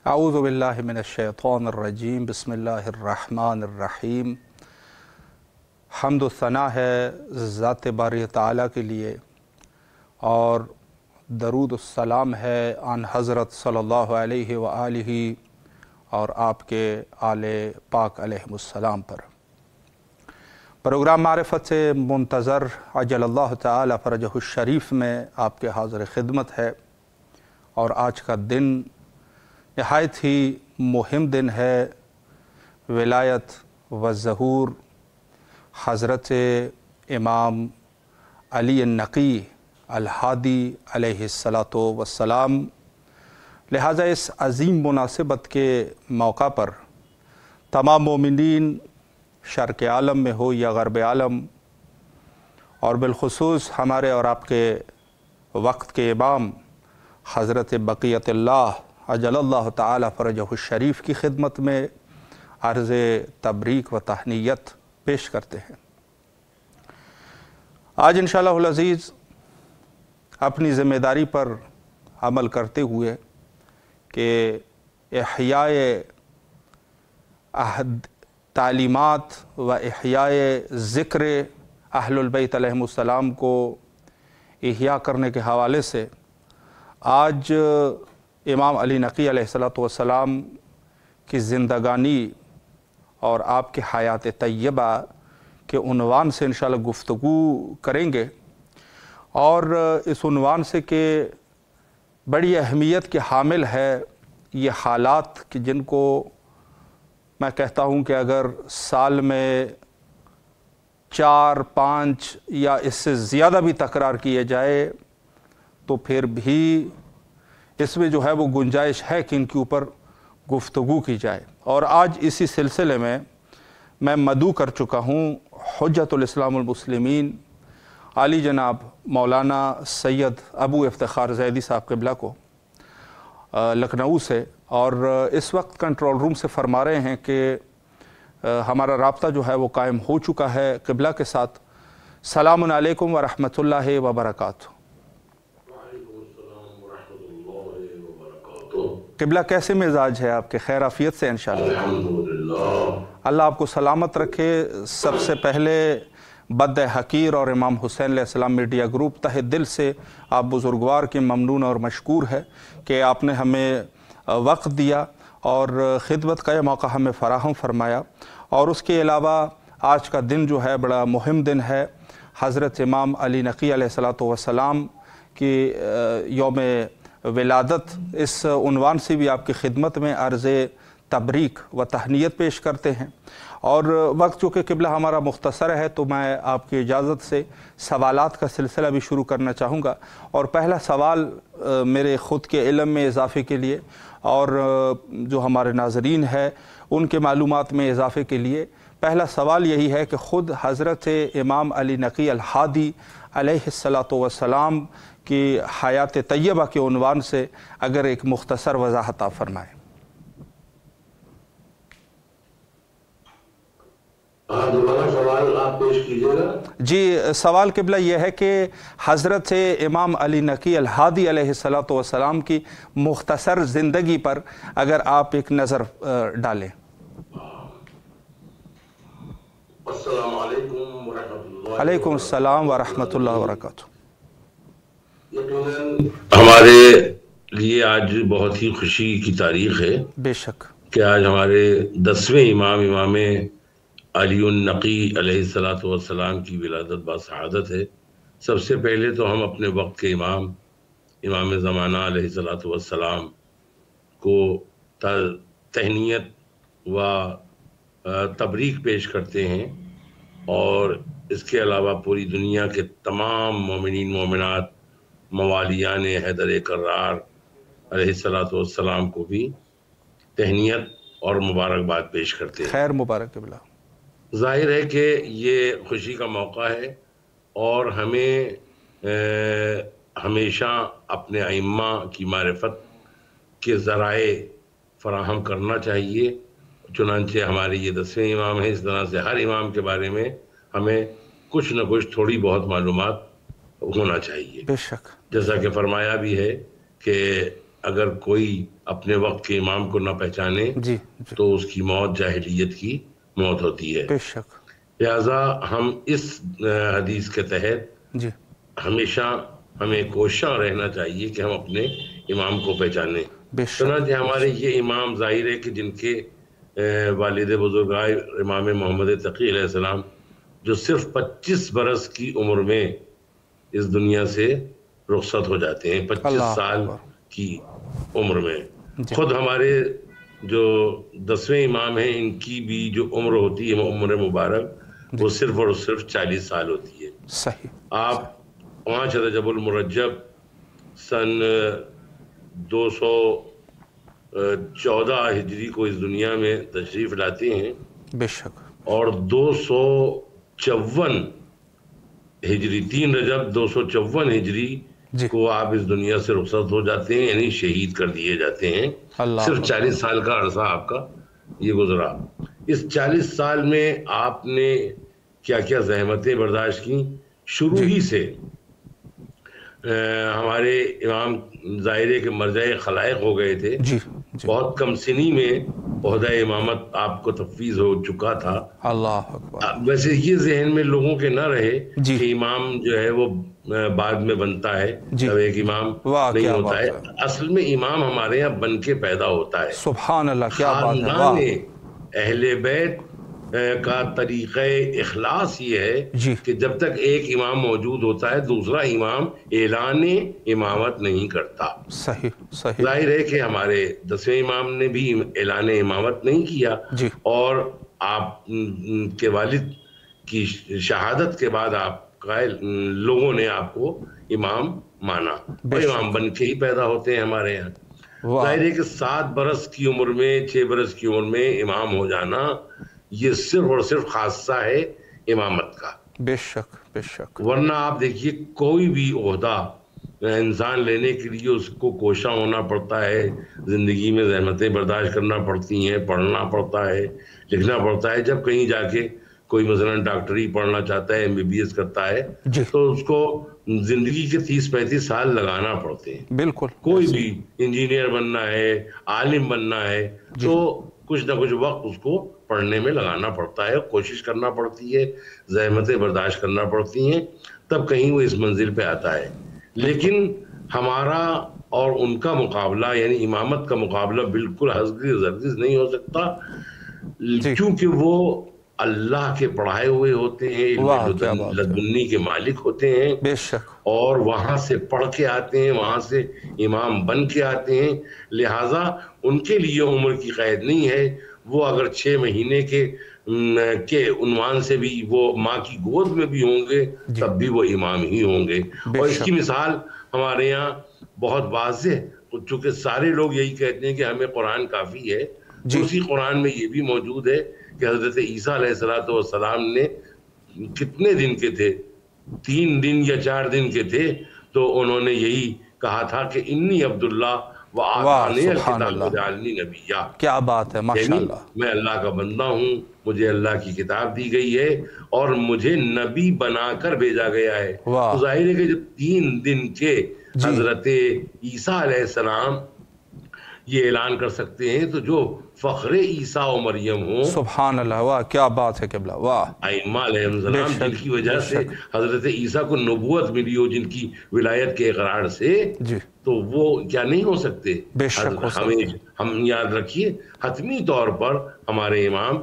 اعوذ باللہ من الشیطان الرجیم بسم اللہ الرحمن الرحیم۔ حمد و ثنا ہے ذات باری تعالیٰ کے لیے، اور درود السلام ہے آن حضرت صلی اللہ علیہ وآلہ اور آپ کے آل پاک علیہ السلام پر۔ پروگرام معرفت سے منتظر عجل اللہ تعالی فرجہ الشریف میں آپ کے حاضر خدمت ہے، اور آج کا دن نہایت ہی مہم دن ہے۔ ولایت و ظہور حضرت امام علی النقی الہادی علیہ السلام، لہٰذا اس عظیم مناسبت کے موقع پر تمام مومنین شرق عالم میں ہو یا غرب عالم، اور بالخصوص ہمارے اور آپ کے وقت کے امام حضرت بقیت اللہ عجل اللہ تعالی فرجہ الشریف کی خدمت میں عرض تبریک و تہنیت پیش کرتے ہیں۔ آج انشاءاللہ العزیز اپنی ذمہ داری پر عمل کرتے ہوئے کہ احیاء تعلیمات و احیاء ذکر اہل البیت علیہم السلام کو احیاء کرنے کے حوالے سے آج امام علی نقی علیہ السلام کی زندگانی اور آپ کی حیات طیبہ کے عنوان سے انشاءاللہ گفتگو کریں گے، اور اس عنوان سے کہ بڑی اہمیت کے حامل ہے یہ حالات کہ جن کو میں کہتا ہوں کہ اگر سال میں 4-5 یا اس سے زیادہ بھی تکرار کیے جائے تو پھر بھی اس میں جو ہے وہ گنجائش ہے کہ ان کے اوپر گفتگو کی جائے۔ اور آج اسی سلسلے میں مدعو کر چکا ہوں حجت الاسلام المسلمین عالی جناب مولانا سید ابو افتخار زیدی صاحب قبلہ کو لکھنؤ سے، اور اس وقت کنٹرول روم سے فرما رہے ہیں کہ ہمارا رابطہ جو ہے وہ قائم ہو چکا ہے قبلہ کے ساتھ۔ السلام علیکم ورحمۃ اللہ وبرکاتہ۔ قبلہ کیسے مزاج ہے آپ کے؟ خیر عافیت سے انشاءاللہ؟ الحمدللہ، اللہ آپ کو سلامت رکھے۔ سب سے پہلے بد حقیر اور امام حسین علیہ السلام میڈیا گروپ تہہ دل سے آپ بزرگوار کے ممنون اور مشکور ہے کہ آپ نے ہمیں وقت دیا اور خدمت کا یہ موقع ہمیں فراہم فرمایا۔ اور اس کے علاوہ آج کا دن جو ہے بڑا مہم دن ہے، حضرت امام علی نقی علیہ السلام کی یوم ولادت، اس عنوان سے بھی آپ کی خدمت میں عرض تبریک و تہنیت پیش کرتے ہیں۔ اور وقت چونکہ قبلہ ہمارا مختصر ہے تو میں آپ کی اجازت سے سوالات کا سلسلہ بھی شروع کرنا چاہوں گا، اور پہلا سوال میرے خود کے علم میں اضافے کے لیے اور جو ہمارے ناظرین ہیں ان کے معلومات میں اضافے کے لیے، پہلا سوال یہی ہے کہ خود حضرت امام علی نقی الہادی علیہ السلام کی حیات طیبہ کے عنوان سے اگر ایک مختصر وضاحت آپ فرمائیں۔ دوبارہ سوال آپ پیش کیجیے گا۔ جی، سوال قبلہ یہ ہے کہ حضرت امام علی نقی الہادی علیہ السلام کی مختصر زندگی پر اگر آپ ایک نظر ڈالیں۔ السلام علیکم ورحمۃ اللہ۔ علیکم السلام ورحمۃ اللہ وبرکاتہ۔ یقیناً ہمارے لیے آج بہت ہی خوشی کی تاریخ ہے بے شک کہ آج ہمارے 10ویں امام علی النقی علیہ السلام کی ولادت باسعادت ہے۔ سب سے پہلے تو ہم اپنے وقت کے امام زمانہ علیہ السلام کو تہنیت و تبریک پیش کرتے ہیں، اور اس کے علاوہ پوری دنیا کے تمام مومنین مومنات موالیان حیدر کرار علیہ السلام کو بھی تہنیت اور مبارکباد پیش کرتے ہیں۔ خیر مبارک قبلہ۔ ظاہر ہے کہ یہ خوشی کا موقع ہے، اور ہمیں ہمیشہ اپنے ائمہ کی معرفت کے ذرائع فراہم کرنا چاہیے۔ چنانچہ ہمارے یہ 10ویں امام ہیں، اس طرح سے ہر امام کے بارے میں ہمیں کچھ نہ کچھ تھوڑی بہت معلومات ہونا چاہیے۔ بے شک۔ جیسا کہ فرمایا بھی ہے کہ اگر کوئی اپنے وقت کے امام کو نہ پہچانے جی جی تو اس کی موت جاہلیت کی موت ہوتی ہے. بے شک. لہذا ہم اس حدیث کے تحت جی ہمیشہ ہمیں کوشاں رہنا چاہیے کہ ہم اپنے امام کو پہچانیں. بے شک. چنانچہ ہمارے یہ امام ظاہر ہے کہ جن کے والد بزرگائے امام محمد تقی علیہ السلام جو صرف 25 برس کی عمر میں اس دنیا سے رخصت ہو جاتے ہیں، 25 اللہ سال اکبر. کی عمر میں. جی خود ہمارے جو 10ویں امام ہیں ان کی بھی جو عمر ہوتی ہے عمر مبارک وہ صرف اور صرف 40 سال ہوتی ہے. صحیح. آپ 5 رجب المرجب سن 214 ہجری کو اس دنیا میں تشریف لاتے ہیں بے شک. اور 254 ہجری 3 رجب 254 ہجری جی کو آپ اس دنیا سے رخصت ہو جاتے ہیں، یعنی شہید کر دیے جاتے ہیں. اللہ صرف اکبر. 40 سال کا عرصہ آپ کا یہ گزرا. اس 40 سال میں آپ نے کیا کیا زحمتیں برداشت کی. شروع ہی سے ہمارے امام ظاہر کے مرجع خلائق ہو گئے تھے. جی جی بہت کم سنی میں عہدہ امامت آپ کو تفویض ہو چکا تھا. اللہ اکبر. ویسے یہ ذہن میں لوگوں کے نہ رہے جی کہ امام جو ہے وہ بعد میں بنتا ہے، جی. تب ایک امام واہ نہیں کیا ہوتا بات ہے. ہے. اصل میں امام ہمارے یہاں بن کے پیدا ہوتا ہے. سبحان اللہ کیا بات ہے. خاندان واہ. اہل بیت کا طریقہ اخلاص یہ ہے جی کہ جب تک ایک امام موجود ہوتا ہے دوسرا امام اعلان امامت نہیں کرتا. صحیح صحیح. ظاہر ہے کہ ہمارے 10ویں امام نے بھی اعلان امامت نہیں کیا جی اور آپ کے والد کی شہادت کے بعد آپ لوگوں نے آپ کو امام مانا اور امام بن کے ہی پیدا ہوتے ہیں ہمارے یہاں. واہ. ظاہر ہے کہ 7 برس کی عمر میں 6 برس کی عمر میں امام ہو جانا یہ صرف اور صرف خاصہ ہے امامت کا. بے شک بے شک. ورنہ آپ دیکھیے کوئی بھی عہدہ انسان لینے کے لیے اس کو کوشاں ہونا پڑتا ہے، زندگی میں زحمتیں برداشت کرنا پڑتی ہیں، پڑھنا پڑتا ہے، لکھنا پڑتا ہے. جب کہیں جا کے کوئی مثلا ڈاکٹری پڑھنا چاہتا ہے، MBBS کرتا ہے جی تو اس کو زندگی کے 30-35 سال لگانا پڑتے ہیں. بالکل. کوئی بھی انجینئر بننا ہے، عالم بننا ہے تو کچھ نہ کچھ وقت اس کو پڑھنے میں لگانا پڑتا ہے، کوشش کرنا پڑتی ہے، زحمتیں برداشت کرنا پڑتی ہیں، تب کہیں وہ اس منزل پہ آتا ہے. لیکن ہمارا اور ان کا مقابلہ یعنی امامت کا مقابلہ بالکل ہرگز نہیں ہو سکتا، کیونکہ وہ اللہ کے پڑھائے ہوئے ہوتے ہیں، علم لدنی کے مالک ہوتے ہیں بے شک. اور وہاں سے پڑھ کے آتے ہیں، وہاں سے امام بن کے آتے ہیں. لہٰذا ان کے لیے عمر کی قید نہیں ہے. وہ اگر 6 مہینے کے عنوان سے بھی وہ ماں کی گود میں بھی ہوں گے تب بھی وہ امام ہی ہوں گے. اور اس کی مثال ہمارے یہاں بہت واضح، چونکہ سارے لوگ یہی کہتے ہیں کہ ہمیں قرآن کافی ہے، اسی قرآن میں یہ بھی موجود ہے کہ حضرت عیسیٰ علیہ السلام نے کتنے دن کے تھے، 3 دن یا 4 دن کے تھے، تو انہوں نے یہی کہا تھا کہ انی عبداللہ وآتانی الکتاب وجعلنی نبیّا. کیا بات ہے، ماشاءاللہ. میں اللہ کا بندہ ہوں، مجھے اللہ کی کتاب دی گئی ہے اور مجھے نبی بنا کر بھیجا گیا ہے. تو ظاہر ہے کہ جب 3 دن کے حضرت عیسیٰ علیہ السلام یہ اعلان کر سکتے ہیں تو جو فخر عیسیٰ و مریم ہوں، سبحان اللہ. واہ کیا بات ہے قبلہ. واہ. ائمہ علیہ السلام جن کی وجہ سے حضرت عیسیٰ کو نبوت ملی ہو، جن کی ولایت کے اقرار سے، تو وہ کیا نہیں ہو سکتے؟ بے شک. ہم یاد رکھیے حتمی طور پر ہمارے امام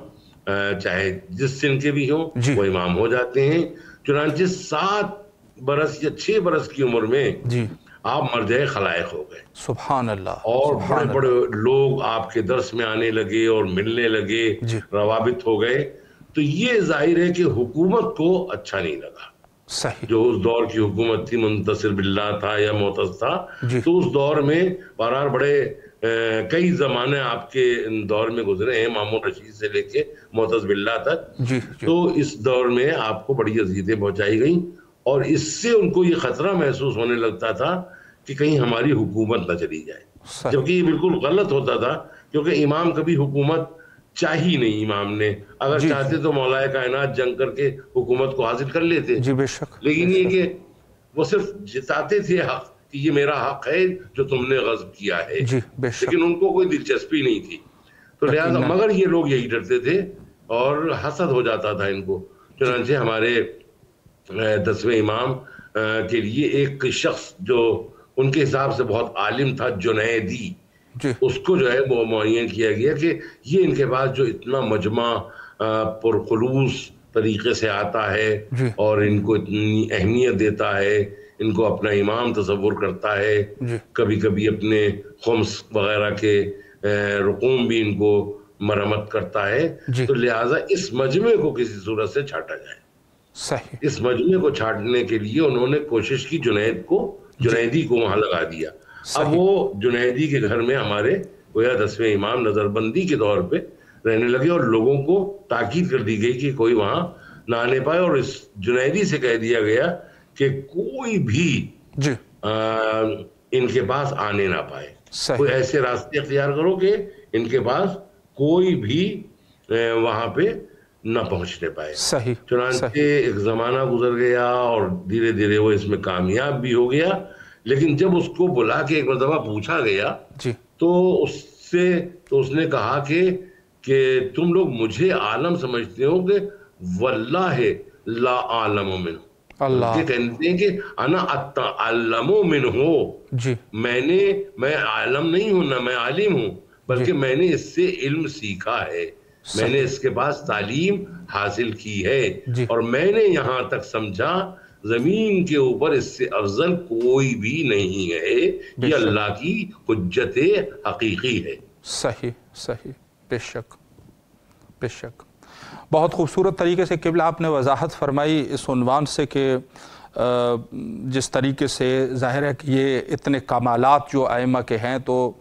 چاہے جس سن کے بھی ہوں وہ امام ہو جاتے ہیں. چنانچہ 7 برس یا 6 برس کی عمر میں آپ مرجع خلائق ہو گئے. سبحان اللہ. اور بڑے بڑے لوگ آپ کے درس میں آنے لگے اور ملنے لگے، روابط ہو گئے. تو یہ ظاہر ہے کہ حکومت کو اچھا نہیں لگا. صحیح. جو اس دور کی حکومت تھی، منتصر باللہ تھا یا معتز تھا، تو اس دور میں بہرحال بڑے کئی زمانے آپ کے دور میں گزرے ہیں، مامون رشید سے لے کے معتز باللہ تک. تو اس دور میں آپ کو بڑی اذیتیں پہنچائی گئیں اور اس سے ان کو یہ خطرہ محسوس ہونے لگتا تھا کہ کہیں ہماری حکومت نہ چلی جائے. جبکہ یہ بالکل غلط ہوتا تھا، کیونکہ امام کبھی حکومت چاہی نہیں. امام نے اگر چاہتے تو مولا کائنات جنگ کر کے حکومت کو حاصل کر لیتے. بے شک. لیکن یہ کہ وہ صرف جتاتے تھے حق کہ یہ میرا حق ہے جو تم نے غصب کیا ہے، جی بے شک، لیکن ان کو کوئی دلچسپی نہیں تھی. تو لہٰذا مگر یہ لوگ یہی ڈرتے تھے اور حسد ہو جاتا تھا ان کو. چنانچہ ہمارے 10ویں امام کے لیے ایک شخص جو ان کے حساب سے بہت عالم تھا، جنیدی، جی اس کو جو ہے وہ معین کیا گیا کہ یہ ان کے پاس جو اتنا مجمع پرخلوص طریقے سے آتا ہے جی اور ان کو اتنی اہمیت دیتا ہے، ان کو اپنا امام تصور کرتا ہے، جی کبھی کبھی اپنے خمس وغیرہ کے رقوم بھی ان کو مرمت کرتا ہے، جی تو لہٰذا اس مجمع کو کسی صورت سے چھاٹا جائے. صحیح، اس مجمع کو چھاٹنے کے لیے انہوں نے کوشش کی، جنیدی کو وہاں لگا دیا. اب وہ جنیدی کے گھر میں ہمارے گویا 10ویں امام نظر بندی کے طور پہ رہنے لگے اور لوگوں کو تاکید کر دی گئی کہ کوئی وہاں نہ آنے پائے، اور اس جنیدی سے کہہ دیا گیا کہ کوئی بھی جی ان کے پاس آنے نہ پائے. صحیح، کوئی ایسے راستے اختیار کرو کہ ان کے پاس کوئی بھی وہاں پہ نہ پہنچنے پائے. صحیح، چنانچہ ایک زمانہ گزر گیا اور دھیرے دھیرے وہ اس میں کامیاب بھی ہو گیا، لیکن جب اس کو بلا کے ایک مرتبہ پوچھا گیا جی تو اس نے کہا کہ تم لوگ مجھے عالم سمجھتے ہو کہ واللہ لا عالم منہ، اللہ، کہتے ہیں کہ انا اتعلم منہ، جی میں عالم نہیں ہوں، نہ میں عالم ہوں، بلکہ میں نے اس سے علم سیکھا ہے، میں نے اس کے پاس تعلیم حاصل کی ہے، جی اور میں نے یہاں تک سمجھا زمین کے اوپر اس سے افضل کوئی بھی نہیں ہے، یہ اللہ کی حجت حقیقی ہے. صحیح صحیح، بے شک بے شک. بہت خوبصورت طریقے سے قبلہ آپ نے وضاحت فرمائی اس عنوان سے کہ جس طریقے سے ظاہر ہے کہ یہ اتنے کمالات جو ائمہ کے ہیں، تو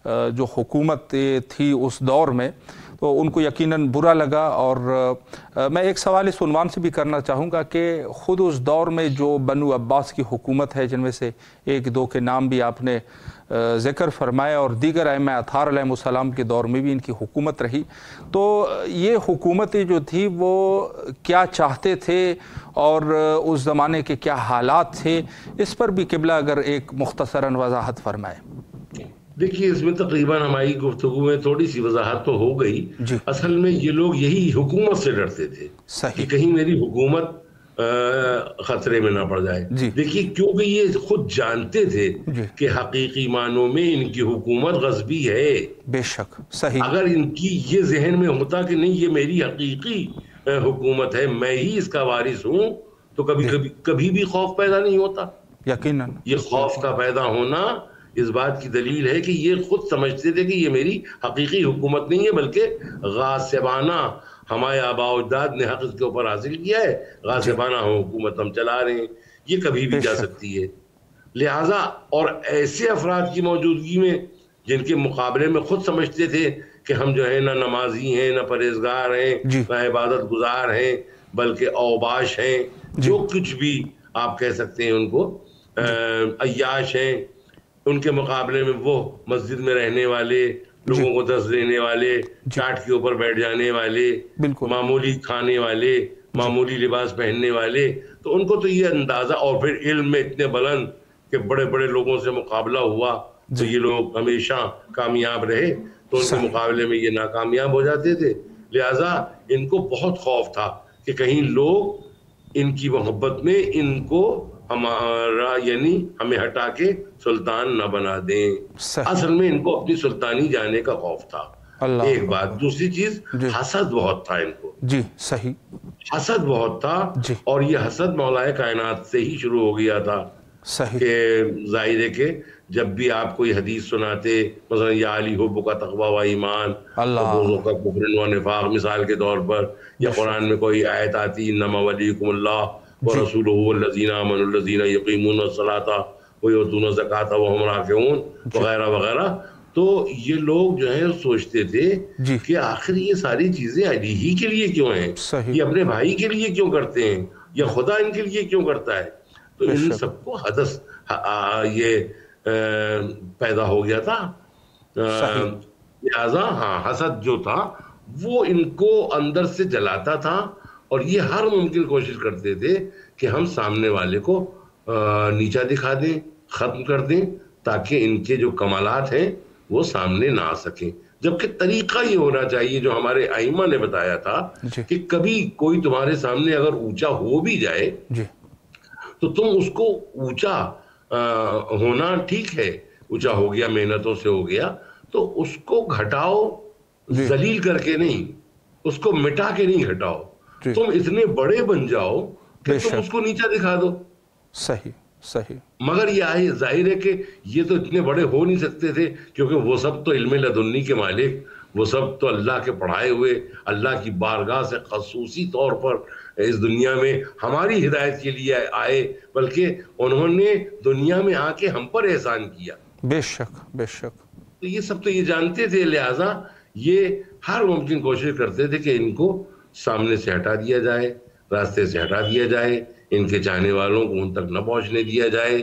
جو حکومت تھی اس دور میں تو ان کو یقیناً برا لگا. اور میں ایک سوال اس عنوان سے بھی کرنا چاہوں گا کہ خود اس دور میں جو بنو عباس کی حکومت ہے، جن میں سے ایک دو کے نام بھی آپ نے ذکر فرمایا، اور دیگر ائمہ اطہار علیہ السلام کے دور میں بھی ان کی حکومت رہی، تو یہ حکومتیں جو تھی وہ کیا چاہتے تھے اور اس زمانے کے کیا حالات تھے، اس پر بھی قبلہ اگر ایک مختصراً وضاحت فرمائے. دیکھیے اس میں تقریباً ہماری گفتگو میں تھوڑی سی وضاحت تو ہو گئی. جی اصل میں یہ لوگ یہی حکومت سے ڈرتے تھے کہ صحیح، کہیں میری حکومت خطرے میں نہ پڑ جائے. جی دیکھیے کیونکہ یہ خود جانتے تھے جی کہ حقیقی معنوں میں ان کی حکومت غصبی ہے. بے شک صحیح، اگر ان کی یہ ذہن میں ہوتا کہ نہیں یہ میری حقیقی حکومت ہے، میں ہی اس کا وارث ہوں، تو کبھی بھی خوف پیدا نہیں ہوتا. یقیناً یہ خوف کا پیدا ہونا اس بات کی دلیل ہے کہ یہ خود سمجھتے تھے کہ یہ میری حقیقی حکومت نہیں ہے، بلکہ غاصبانہ ہمارے آباء و اجداد نے حق اس کے اوپر حاصل کیا ہے، غاصبانہ حکومت ہم چلا رہے ہیں، یہ کبھی بھی جا سکتی ہے. لہٰذا اور ایسے افراد کی موجودگی میں جن کے مقابلے میں خود سمجھتے تھے کہ ہم جو ہے نہ نمازی ہیں، نہ پرہیزگار ہیں، نہ عبادت گزار ہیں، بلکہ اوباش ہیں، جو کچھ بھی آپ کہہ سکتے ہیں ان کو، عیاش ہیں، ان کے مقابلے میں وہ مسجد میں رہنے والے، لوگوں کو درس دینے والے، چاٹ کے اوپر بیٹھ جانے والے، معمولی کھانے والے، معمولی لباس پہننے والے، تو ان کو تو یہ اندازہ، اور پھر علم میں اتنے بلند کہ بڑے بڑے لوگوں سے مقابلہ ہوا تو یہ لوگ ہمیشہ کامیاب رہے، تو ان کے مقابلے میں یہ ناکامیاب ہو جاتے تھے. لہٰذا ان کو بہت خوف تھا کہ کہیں لوگ ان کی محبت میں ان کو ہمارا یعنی ہمیں ہٹا کے سلطان نہ بنا دیں. اصل میں ان کو اپنی سلطانی جانے کا خوف تھا. ایک بات. دوسری چیز، حسد بہت تھا ان کو. جی صحیح، حسد بہت تھا، اور یہ حسد مولا کائنات سے ہی شروع ہو گیا تھا. کہ ظاہر ہے کہ جب بھی آپ کوئی حدیث سناتے، مثلا یا علی حب کا تقوی و ایمان، بغض کا کفر و نفاق مثال کے طور پر، یا قرآن میں کوئی آیت آتی انما ولیکم اللہ ورسولہ والذین آمنوا الذین یقیمون الصلاۃ ویؤتون الزکاۃ وہم راکعون وغیرہ وغیرہ، تو یہ لوگ جو ہیں سوچتے تھے کہ آخر یہ ساری چیزیں علی ہی کے لیے کیوں ہیں، یہ اپنے بھائی کے لیے کیوں کرتے ہیں، یا خدا ان کے لیے کیوں کرتا ہے. تو ان سب کو حدث یہ پیدا ہو گیا تھا. لہٰذا حسد جو تھا وہ ان کو اندر سے جلاتا تھا، اور یہ ہر ممکن کوشش کرتے تھے کہ ہم سامنے والے کو نیچا دکھا دیں، ختم کر دیں تاکہ ان کے جو کمالات ہیں وہ سامنے نہ آ سکیں. جبکہ طریقہ یہ ہونا چاہیے جو ہمارے ائمہ نے بتایا تھا کہ کبھی کوئی تمہارے سامنے اگر اونچا ہو بھی جائے تو تم اس کو اونچا ہونا ٹھیک ہے، اونچا ہو گیا، محنتوں سے ہو گیا، تو اس کو گھٹاؤ، ذلیل کر کے نہیں، اس کو مٹا کے نہیں گھٹاؤ. تم اتنے بڑے بن جاؤ کہ تم اس کو نیچا دکھا دو. صحیح. مگر یہ ظاہر ہے کہ یہ تو اتنے بڑے ہو نہیں سکتے تھے، کیونکہ وہ سب تو علم لدنی کے مالک، وہ سب تو اللہ کے پڑھائے ہوئے، اللہ کی بارگاہ سے خصوصی طور پر اس دنیا میں ہماری ہدایت کے لیے آئے، بلکہ انہوں نے دنیا میں آ کے ہم پر احسان کیا. بے شک. تو یہ سب تو یہ جانتے تھے، لہٰذا یہ ہر ممکن کوشش کرتے تھے کہ ان کو سامنے سے ہٹا دیا جائے، راستے سے ہٹا دیا جائے، ان کے چاہنے والوں کو ان تک نہ پہنچنے دیا جائے،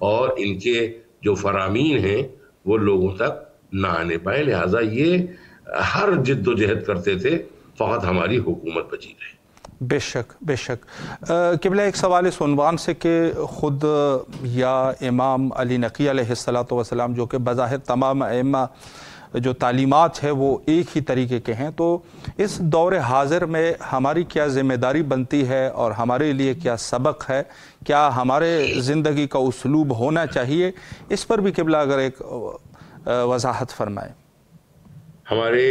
اور ان کے جو فرامین ہیں وہ لوگوں تک نہ آنے پائے. لہٰذا یہ ہر جد و جہد کرتے تھے فقط ہماری حکومت بچی رہے. بے شک. قبلہ ایک سوال اس عنوان سے کہ خود یا امام علی نقی علیہ السلام جو کہ بظاہر تمام ائمہ جو تعلیمات ہے وہ ایک ہی طریقے کے ہیں، تو اس دور حاضر میں ہماری کیا ذمہ داری بنتی ہے اور ہمارے لیے کیا سبق ہے؟ کیا ہمارے زندگی کا اسلوب ہونا چاہیے؟ اس پر بھی قبلہ اگر ایک وضاحت فرمائیں. ہمارے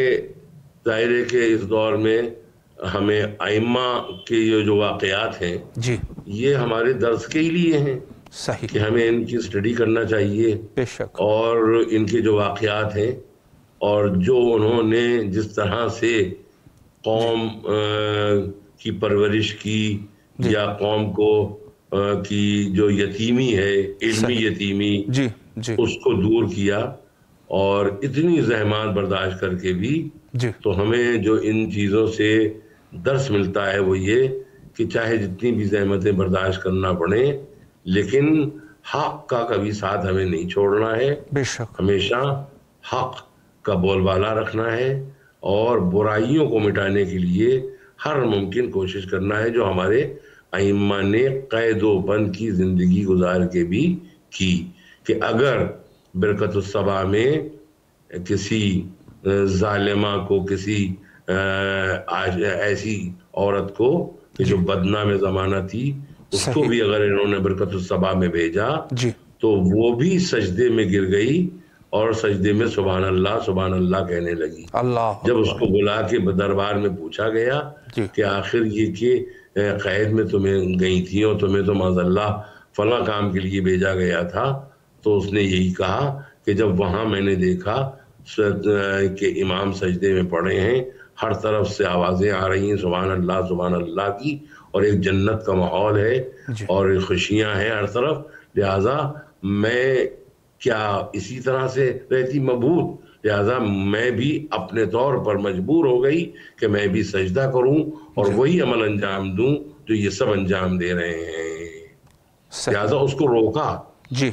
ظاہر ہے کہ اس دور میں ہمیں ائمہ کے یہ جو واقعات ہیں یہ ہمارے درس کے ہی لیے ہیں. صحیح. کہ ہمیں ان کی اسٹڈی کرنا چاہیے. بے شک. اور ان کے جو واقعات ہیں اور جو انہوں نے جس طرح سے قوم کی پرورش کی یا قوم کو کی جو یتیمی ہے، علمی یتیمی، اس کو دور کیا، اور اتنی زحمات برداشت کر کے بھی، تو ہمیں جو ان چیزوں سے درس ملتا ہے وہ یہ کہ چاہے جتنی بھی زحمتیں برداشت کرنا پڑے لیکن حق کا کبھی ساتھ ہمیں نہیں چھوڑنا ہے. بے شک. ہمیشہ حق کا بول بالا رکھنا ہے اور برائیوں کو مٹانے کے لیے ہر ممکن کوشش کرنا ہے جو ہمارے ائمہ نے قید و بند کی زندگی گزار کے بھی کی. کہ اگر برکت الصبا میں کسی ظالمہ کو، کسی ایسی عورت کو کہ جو بدنام زمانہ تھی، اس کو بھی اگر انہوں نے برکت الصبا میں بھیجا تو وہ بھی سجدے میں گر گئی اور سجدے میں سبحان اللہ کہنے لگی. جب اس کو بلا کے دربار میں پوچھا گیا کہ آخر یہ کہ قید میں تمہیں گئی تھی اور تمہیں تو معاذ اللہ فلاں کام کے لیے بھیجا گیا تھا، تو اس نے یہی کہا کہ جب وہاں میں نے دیکھا کہ امام سجدے میں پڑے ہیں، ہر طرف سے آوازیں آ رہی ہیں سبحان اللہ کی، اور ایک جنت کا ماحول ہے اور خوشیاں ہیں ہر طرف، لہٰذا میں کیا اسی طرح سے رہتی مبہوت، لہٰذا میں بھی اپنے طور پر مجبور ہو گئی کہ میں بھی سجدہ کروں اور وہی عمل انجام دوں جو یہ سب انجام دے رہے ہیں. لہٰذا اس کو روکا.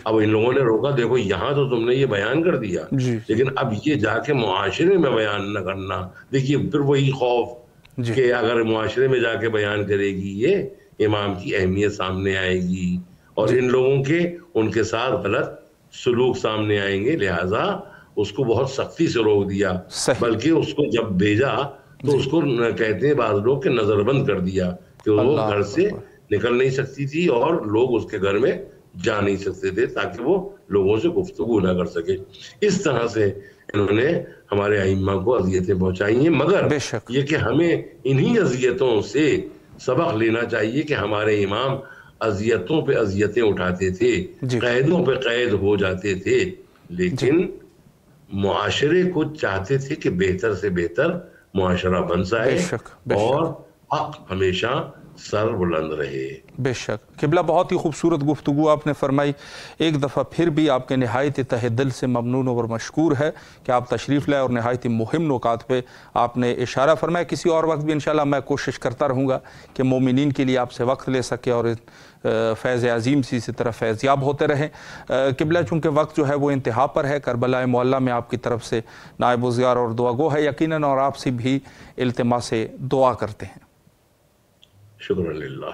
اب ان لوگوں نے روکا، دیکھو یہاں تو تم نے یہ بیان کر دیا، لیکن اب یہ جا کے معاشرے میں بیان نہ کرنا. دیکھیے پھر وہی خوف کہ اگر معاشرے میں جا کے بیان کرے گی یہ امام کی اہمیت سامنے آئے گی اور ان لوگوں کے ان کے ساتھ غلط سلوک سامنے آئیں گے، لہٰذا اس کو بہت سختی سے روک دیا. بلکہ اس کو جب بھیجا تو اس کو کہتے ہیں بعض لوگ کہ نظر بند کر دیا کہ وہ گھر سے نکل نہیں سکتی تھی اور لوگ اس کے گھر میں جا نہیں سکتے تھے تاکہ وہ لوگوں سے گفتگو نہ کر سکے. اس طرح سے انہوں نے ہمارے ائمہ کو اذیتیں پہنچائی ہیں، مگر یہ کہ ہمیں انہی اذیتوں سے سبق لینا چاہیے کہ ہمارے امام اذیتوں پہ اذیتیں اٹھاتے تھے، قیدوں پہ قید ہو جاتے تھے، لیکن معاشرے کو چاہتے تھے کہ بہتر سے بہتر معاشرہ بن جائے اور حق ہمیشہ سر بلند رہے. بے شک. قبلہ بہت ہی خوبصورت گفتگو آپ نے فرمائی. ایک دفعہ پھر بھی آپ کے نہایت تہ دل سے ممنون اور مشکور ہے کہ آپ تشریف لائے اور نہایت مہم نکات پہ آپ نے اشارہ فرمایا. کسی اور وقت بھی انشاءاللہ میں کوشش کرتا رہوں گا کہ مومنین کے لیے آپ سے وقت لے سکے اور فیض عظیم سی طرح فیضیاب ہوتے رہیں. قبلہ چونکہ وقت جو ہے وہ انتہا پر ہے، کربلا معلیٰ میں آپ کی طرف سے نائب وزگار اور دعا گو ہے یقیناً، اور آپ سے بھی التماس سے دعا کرتے ہیں. شکر اللہ.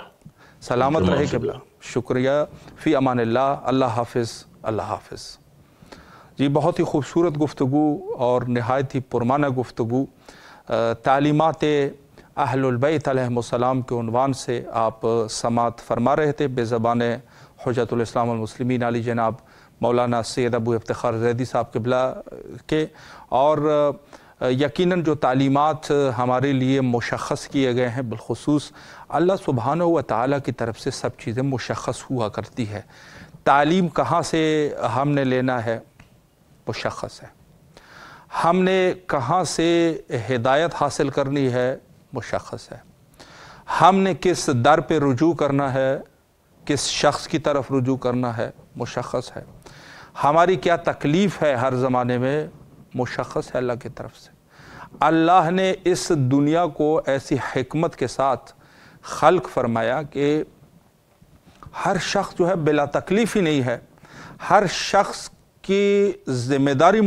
سلامت رہے قبلہ. شکریہ. فی امان اللہ. اللہ حافظ. اللہ حافظ۔ جی بہت ہی خوبصورت گفتگو اور نہایت ہی پرمعنی گفتگو تعلیمات اہل البیت علیہم السلام کے عنوان سے آپ سماعت فرما رہے تھے بے زبان حجت الاسلام والمسلمین علی جناب مولانا سید ابو افتخار زیدی صاحب قبلہ کے، اور یقیناً جو تعلیمات ہمارے لیے مشخص کیے گئے ہیں بالخصوص اللہ سبحانہ و تعالیٰ کی طرف سے سب چیزیں مشخص ہوا کرتی ہے۔ تعلیم کہاں سے ہم نے لینا ہے مشخص ہے، ہم نے کہاں سے ہدایت حاصل کرنی ہے مشخص ہے، ہم نے کس در پہ رجوع کرنا ہے، کس شخص کی طرف رجوع کرنا ہے مشخص ہے، ہماری کیا تکلیف ہے ہر زمانے میں مشخص ہے اللہ کی طرف سے۔ اللہ نے اس دنیا کو ایسی حکمت کے ساتھ خلق فرمایا کہ ہر شخص جو ہے بلا تکلیف ہی نہیں ہے، ہر شخص کی ذمہ داری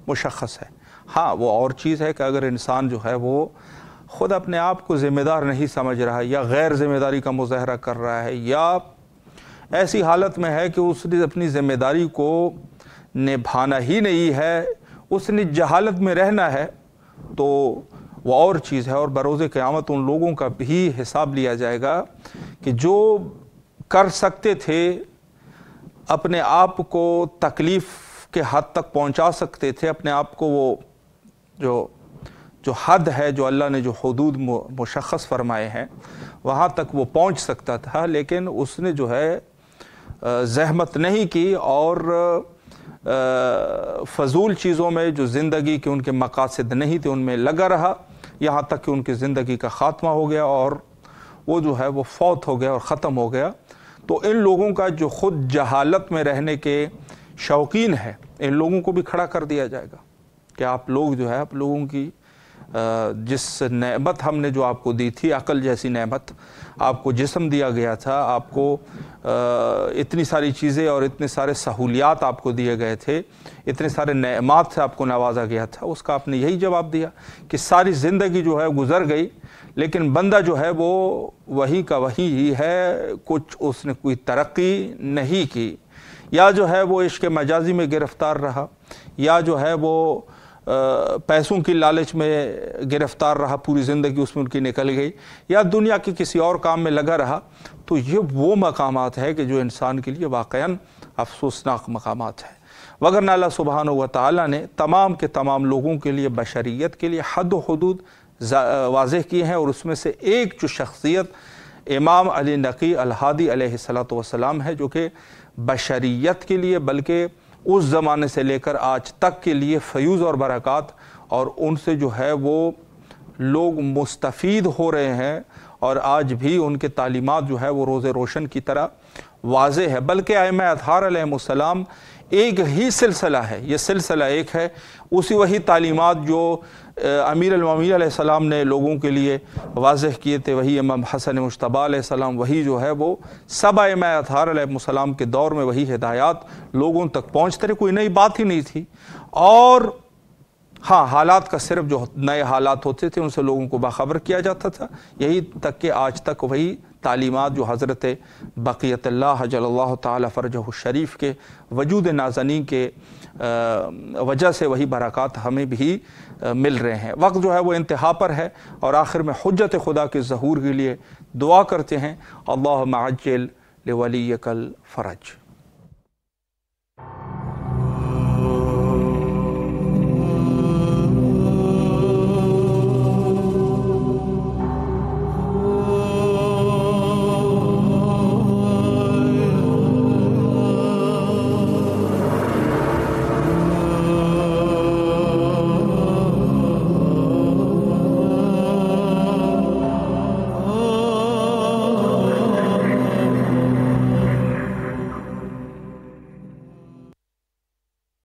مشخص ہے۔ ہاں وہ اور چیز ہے کہ اگر انسان جو ہے وہ خود اپنے آپ کو ذمہ دار نہیں سمجھ رہا ہے یا غیر ذمہ داری کا مظاہرہ کر رہا ہے یا ایسی حالت میں ہے کہ اس نے اپنی ذمہ داری کو نبھانا ہی نہیں ہے، اس نے جہالت میں رہنا ہے، تو وہ اور چیز ہے۔ اور بروز قیامت ان لوگوں کا بھی حساب لیا جائے گا کہ جو کر سکتے تھے، اپنے آپ کو تکلیف کے حد تک پہنچا سکتے تھے، اپنے آپ کو وہ جو حد ہے، جو اللہ نے جو حدود مشخص فرمائے ہیں وہاں تک وہ پہنچ سکتا تھا، لیکن اس نے جو ہے زحمت نہیں کی اور فضول چیزوں میں جو زندگی کے ان کے مقاصد نہیں تھے ان میں لگا رہا، یہاں تک کہ ان کی زندگی کا خاتمہ ہو گیا اور وہ جو ہے وہ فوت ہو گیا اور ختم ہو گیا۔ تو ان لوگوں کا جو خود جہالت میں رہنے کے شوقین ہے، ان لوگوں کو بھی کھڑا کر دیا جائے گا کہ آپ لوگ جو ہے، آپ لوگوں کی جس نعمت ہم نے جو آپ کو دی تھی، عقل جیسی نعمت، آپ کو جسم دیا گیا تھا، آپ کو اتنی ساری چیزیں اور اتنے سارے سہولیات آپ کو دیے گئے تھے، اتنے سارے نعمات سے آپ کو نوازا گیا تھا، اس کا آپ نے یہی جواب دیا کہ ساری زندگی جو ہے گزر گئی، لیکن بندہ جو ہے وہ وہی کا وہی ہی ہے، کچھ اس نے کوئی ترقی نہیں کی، یا جو ہے وہ عشق مجازی میں گرفتار رہا، یا جو ہے وہ پیسوں کی لالچ میں گرفتار رہا، پوری زندگی اس میں ان کی نکل گئی، یا دنیا کے کسی اور کام میں لگا رہا۔ تو یہ وہ مقامات ہے کہ جو انسان کے لیے واقعاً افسوسناک مقامات ہیں، وگرنہ اللہ سبحانہ و تعالیٰ نے تمام کے تمام لوگوں کے لیے، بشریت کے لیے حد و حدود واضح کیے ہیں، اور اس میں سے ایک جو شخصیت امام علی نقی الہادی علیہ السلام ہے، جو کہ بشریت کے لیے بلکہ اس زمانے سے لے کر آج تک کے لیے فیوز اور برکات، اور ان سے جو ہے وہ لوگ مستفید ہو رہے ہیں، اور آج بھی ان کے تعلیمات جو ہے وہ روز روشن کی طرح واضح ہے۔ بلکہ ائمہ اطہار علیہ السلام ایک ہی سلسلہ ہے، یہ سلسلہ ایک ہے، اسی وہی تعلیمات جو امیر المومنین علیہ السلام نے لوگوں کے لیے واضح کیے تھے، وہی امام حسن مجتبی علیہ السلام، وہی جو ہے وہ سب ائمہ اطہار علیہ السلام کے دور میں وہی ہدایات لوگوں تک پہنچتے رہے، کوئی نئی بات ہی نہیں تھی۔ اور ہاں، حالات کا صرف جو نئے حالات ہوتے تھے ان سے لوگوں کو باخبر کیا جاتا تھا، یہی تک کہ آج تک وہی تعلیمات جو حضرت بقیت اللہ جل اللہ تعالی فرجہ الشریف کے وجود نازنین کے وجہ سے وہی برکات ہمیں بھی مل رہے ہیں۔ وقت جو ہے وہ انتہا پر ہے، اور آخر میں حجت خدا کے ظہور کے لیے دعا کرتے ہیں، اللہم عجل لولیک الفرج۔